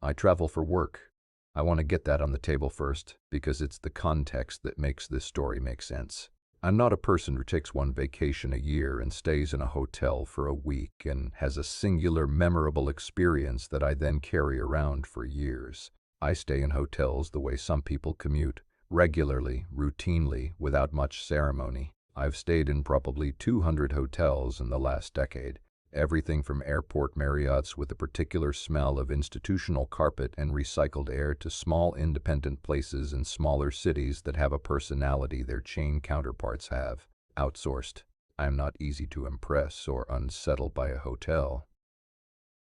I travel for work. I want to get that on the table first, because it's the context that makes this story make sense. I'm not a person who takes one vacation a year and stays in a hotel for a week and has a singular memorable experience that I then carry around for years. I stay in hotels the way some people commute, regularly, routinely, without much ceremony. I've stayed in probably 200 hotels in the last decade. Everything from airport Marriotts with a particular smell of institutional carpet and recycled air to small independent places in smaller cities that have a personality their chain counterparts have. Outsourced. I am not easy to impress or unsettle by a hotel.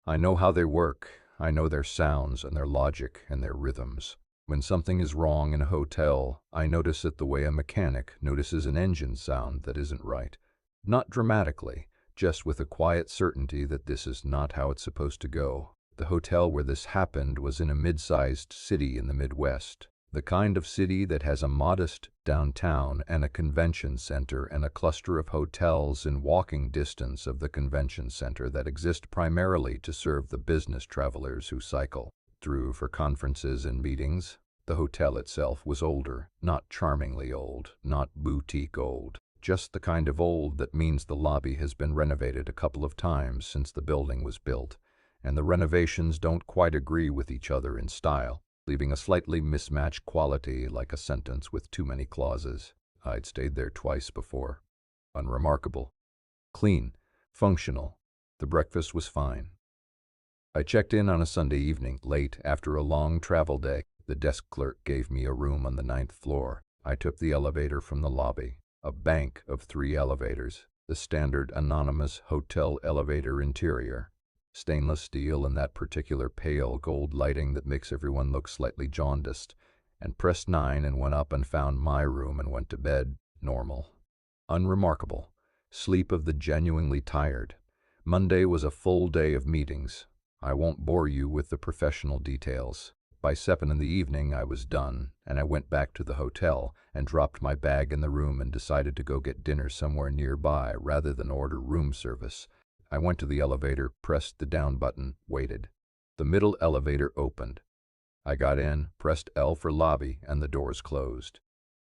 I know how they work. I know their sounds and their logic and their rhythms. When something is wrong in a hotel, I notice it the way a mechanic notices an engine sound that isn't right. Not dramatically, just with a quiet certainty that this is not how it's supposed to go. The hotel where this happened was in a mid-sized city in the Midwest, the kind of city that has a modest downtown and a convention center and a cluster of hotels in walking distance of the convention center that exist primarily to serve the business travelers who cycle through for conferences and meetings. The hotel itself was older, not charmingly old, not boutique old. Just the kind of old that means the lobby has been renovated a couple of times since the building was built, and the renovations don't quite agree with each other in style, leaving a slightly mismatched quality like a sentence with too many clauses. I'd stayed there twice before. Unremarkable. Clean. Functional. The breakfast was fine. I checked in on a Sunday evening, late after a long travel day. The desk clerk gave me a room on the 9th floor. I took the elevator from the lobby. A bank of 3 elevators, the standard anonymous hotel elevator interior. Stainless steel and that particular pale gold lighting that makes everyone look slightly jaundiced, and pressed 9 and went up and found my room and went to bed. Normal. Unremarkable. Sleep of the genuinely tired. Monday was a full day of meetings. I won't bore you with the professional details. By 7 in the evening, I was done, and I went back to the hotel and dropped my bag in the room and decided to go get dinner somewhere nearby rather than order room service. I went to the elevator, pressed the down button, waited. The middle elevator opened. I got in, pressed L for lobby, and the doors closed.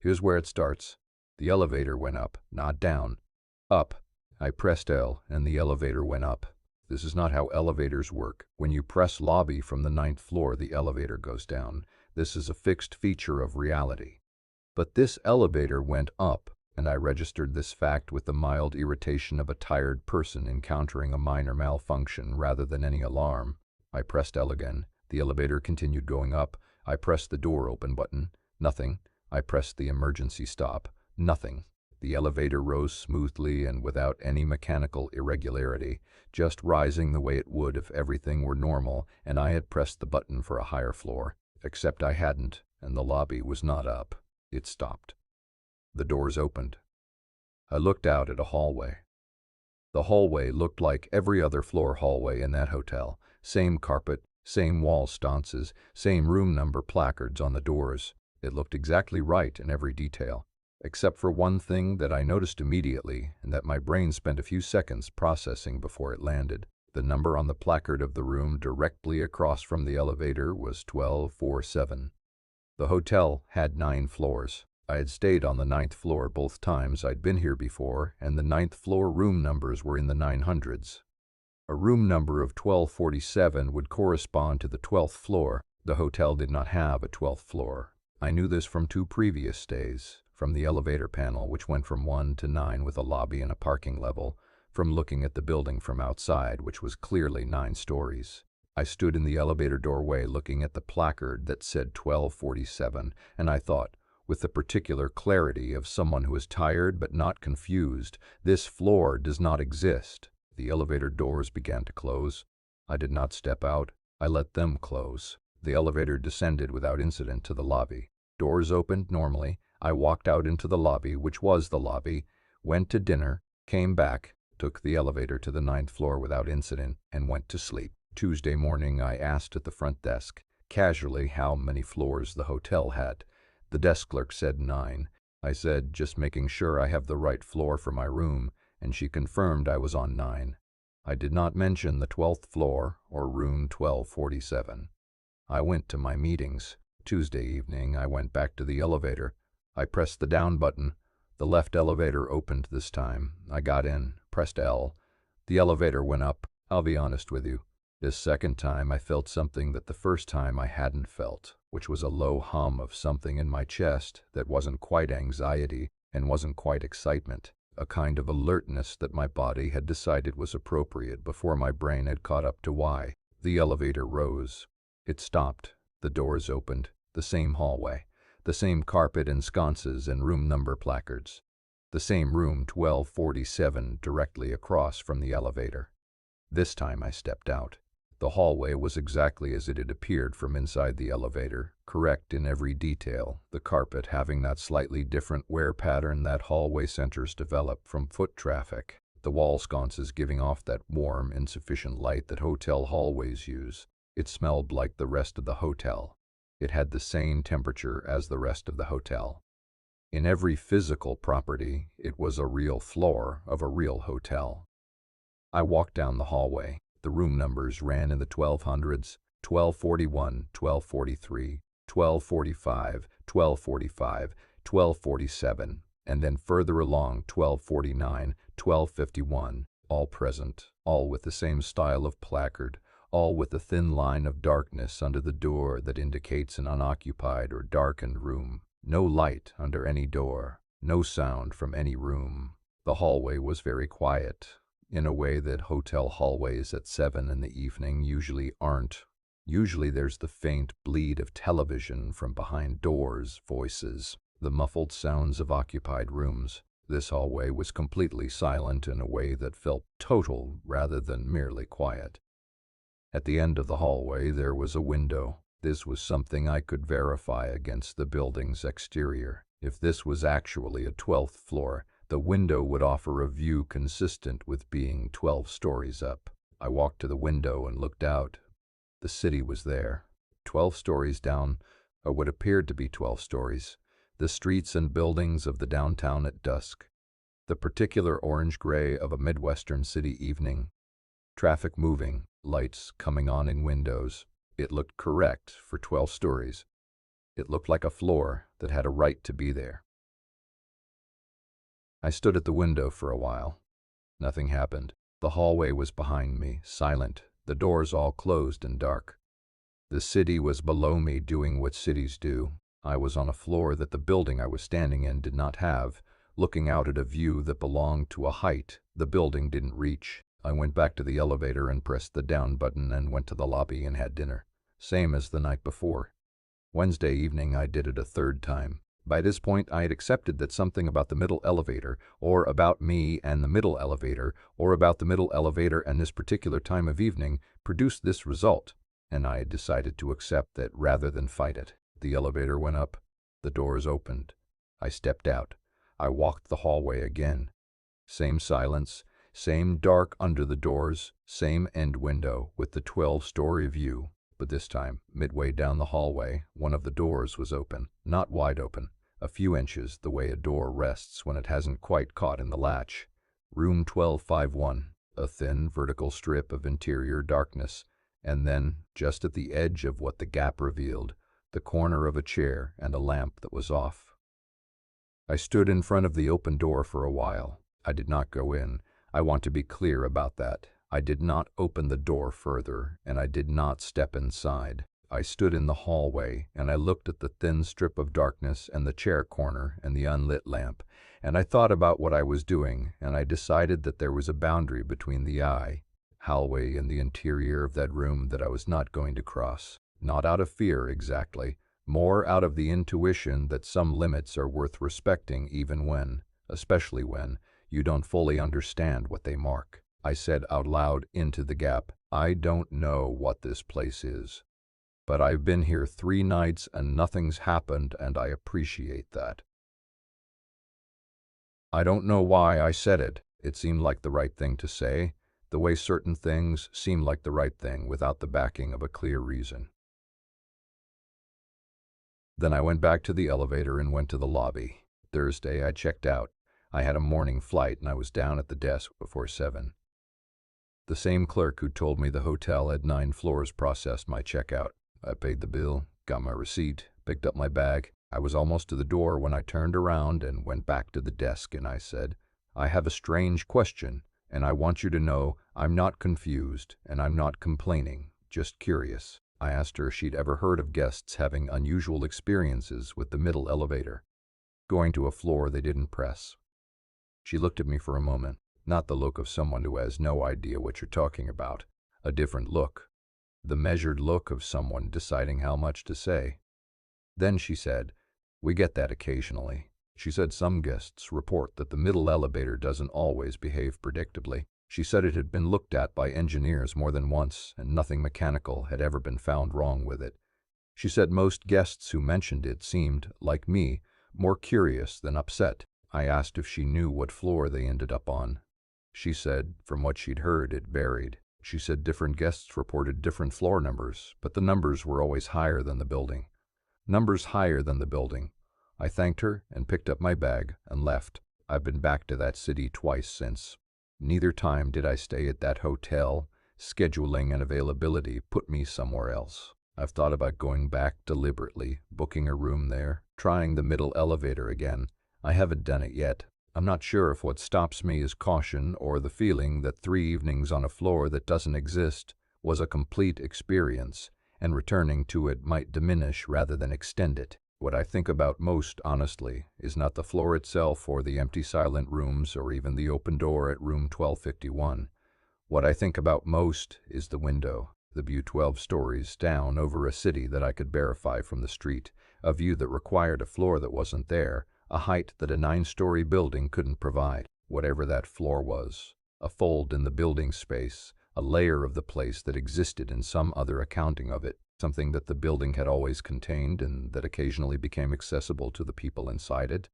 Here's where it starts. The elevator went up, not down. Up. I pressed L, and the elevator went up. This is not how elevators work. When you press lobby from the 9th floor, the elevator goes down. This is a fixed feature of reality. But this elevator went up, and I registered this fact with the mild irritation of a tired person encountering a minor malfunction rather than any alarm. I pressed L again. The elevator continued going up. I pressed the door open button. Nothing. I pressed the emergency stop. Nothing. The elevator rose smoothly and without any mechanical irregularity, just rising the way it would if everything were normal and I had pressed the button for a higher floor. Except I hadn't, and the lobby was not up. It stopped. The doors opened. I looked out at a hallway. The hallway looked like every other floor hallway in that hotel. Same carpet, same wall sconces, same room number placards on the doors. It looked exactly right in every detail. Except for one thing that I noticed immediately and that my brain spent a few seconds processing before it landed. The number on the placard of the room directly across from the elevator was 1247. The hotel had 9 floors. I had stayed on the 9th floor both times I'd been here before, and the 9th floor room numbers were in the 900s. A room number of 1247 would correspond to the 12th floor. The hotel did not have a 12th floor. I knew this from 2 previous stays. From the elevator panel, which went from 1 to 9 with a lobby and a parking level, from looking at the building from outside, which was clearly 9 stories. I stood in the elevator doorway looking at the placard that said 1247, and I thought, with the particular clarity of someone who is tired but not confused, this floor does not exist. The elevator doors began to close. I did not step out. I let them close. The elevator descended without incident to the lobby. Doors opened normally. I walked out into the lobby, which was the lobby, went to dinner, came back, took the elevator to the 9th floor without incident, and went to sleep. Tuesday morning, I asked at the front desk, casually, how many floors the hotel had. The desk clerk said 9. I said, just making sure I have the right floor for my room, and she confirmed I was on 9. I did not mention the 12th floor or room 1247. I went to my meetings. Tuesday evening, I went back to the elevator. I pressed the down button. The left elevator opened this time. I got in, pressed L. The elevator went up. I'll be honest with you. This second time, I felt something that the first time I hadn't felt, which was a low hum of something in my chest that wasn't quite anxiety and wasn't quite excitement, a kind of alertness that my body had decided was appropriate before my brain had caught up to why. The elevator rose. It stopped. The doors opened. The same hallway. The same carpet and sconces and room number placards. The same room 1247 directly across from the elevator. This time I stepped out. The hallway was exactly as it had appeared from inside the elevator, correct in every detail, the carpet having that slightly different wear pattern that hallway centers develop from foot traffic, the wall sconces giving off that warm, insufficient light that hotel hallways use. It smelled like the rest of the hotel. It had the same temperature as the rest of the hotel. In every physical property, it was a real floor of a real hotel. I walked down the hallway. The room numbers ran in the 1200s, 1241, 1243, 1245, 1245, 1247, and then further along 1249, 1251, all present, all with the same style of placard, all with a thin line of darkness under the door that indicates an unoccupied or darkened room. No light under any door, no sound from any room. The hallway was very quiet, in a way that hotel hallways at 7 in the evening usually aren't. Usually there's the faint bleed of television from behind doors, voices, the muffled sounds of occupied rooms. This hallway was completely silent in a way that felt total rather than merely quiet. At the end of the hallway there was a window. This was something I could verify against the building's exterior. If this was actually a 12th floor, the window would offer a view consistent with being 12 stories up. I walked to the window and looked out. The city was there, 12 stories down, or what appeared to be 12 stories. The streets and buildings of the downtown at dusk. The particular orange-gray of a Midwestern city evening. Traffic moving, lights coming on in windows. It looked correct for 12 stories. It looked like a floor that had a right to be there. I stood at the window for a while. Nothing happened. The hallway was behind me, silent, the doors all closed and dark. The city was below me doing what cities do. I was on a floor that the building I was standing in did not have, looking out at a view that belonged to a height the building didn't reach. I went back to the elevator and pressed the down button and went to the lobby and had dinner. Same as the night before. Wednesday evening I did it a third time. By this point, I had accepted that something about the middle elevator, or about me and the middle elevator, or about the middle elevator and this particular time of evening, produced this result, and I had decided to accept that rather than fight it. The elevator went up. The doors opened. I stepped out. I walked the hallway again. Same silence, same dark under the doors, same end window with the 12-story view. But this time, midway down the hallway, one of the doors was open, not wide open, a few inches the way a door rests when it hasn't quite caught in the latch. Room 1251, a thin vertical strip of interior darkness, and then, just at the edge of what the gap revealed, the corner of a chair and a lamp that was off. I stood in front of the open door for a while. I did not go in. I want to be clear about that. I did not open the door further, and I did not step inside. I stood in the hallway, and I looked at the thin strip of darkness and the chair corner and the unlit lamp, and I thought about what I was doing, and I decided that there was a boundary between the hallway and the interior of that room that I was not going to cross. Not out of fear, exactly, more out of the intuition that some limits are worth respecting even when, especially when, you don't fully understand what they mark. I said out loud into the gap, I don't know what this place is, but I've been here 3 nights and nothing's happened, and I appreciate that. I don't know why I said it. It seemed like the right thing to say, the way certain things seem like the right thing without the backing of a clear reason. Then I went back to the elevator and went to the lobby. Thursday I checked out. I had a morning flight and I was down at the desk before 7. The same clerk who told me the hotel had 9 floors processed my checkout. I paid the bill, got my receipt, picked up my bag. I was almost to the door when I turned around and went back to the desk and I said, "I have a strange question, and I want you to know I'm not confused and I'm not complaining, just curious." I asked her if she'd ever heard of guests having unusual experiences with the middle elevator, going to a floor they didn't press. She looked at me for a moment, not the look of someone who has no idea what you're talking about, a different look, the measured look of someone deciding how much to say. Then she said, "We get that occasionally." She said some guests report that the middle elevator doesn't always behave predictably. She said it had been looked at by engineers more than once and nothing mechanical had ever been found wrong with it. She said most guests who mentioned it seemed, like me, more curious than upset. I asked if she knew what floor they ended up on. She said, from what she'd heard, it varied. She said different guests reported different floor numbers, but the numbers were always higher than the building. Numbers higher than the building. I thanked her and picked up my bag and left. I've been back to that city twice since. Neither time did I stay at that hotel. Scheduling and availability put me somewhere else. I've thought about going back deliberately, booking a room there, trying the middle elevator again. I haven't done it yet. I'm not sure if what stops me is caution or the feeling that 3 evenings on a floor that doesn't exist was a complete experience, and returning to it might diminish rather than extend it. What I think about most, honestly, is not the floor itself or the empty silent rooms or even the open door at room 1251. What I think about most is the window, the view 12 stories down over a city that I could verify from the street, a view that required a floor that wasn't there, a height that a 9-story building couldn't provide, whatever that floor was, a fold in the building space, a layer of the place that existed in some other accounting of it, something that the building had always contained and that occasionally became accessible to the people inside it.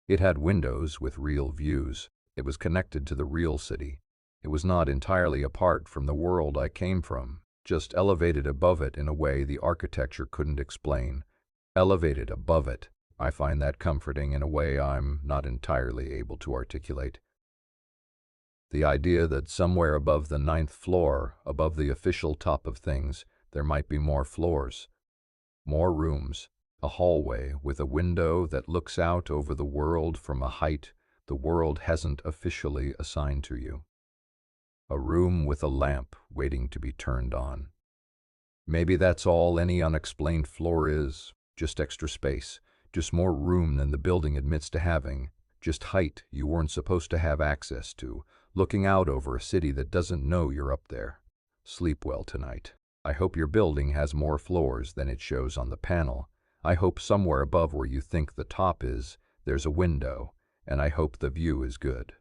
It had windows with real views. It was connected to the real city. It was not entirely apart from the world I came from, just elevated above it in a way the architecture couldn't explain. Elevated above it. I find that comforting in a way I'm not entirely able to articulate. The idea that somewhere above the 9th floor, above the official top of things, there might be more floors, more rooms, a hallway with a window that looks out over the world from a height the world hasn't officially assigned to you. A room with a lamp waiting to be turned on. Maybe that's all any unexplained floor is, just extra space, just more room than the building admits to having, just height you weren't supposed to have access to, looking out over a city that doesn't know you're up there. Sleep well tonight. I hope your building has more floors than it shows on the panel. I hope somewhere above where you think the top is, there's a window, and I hope the view is good.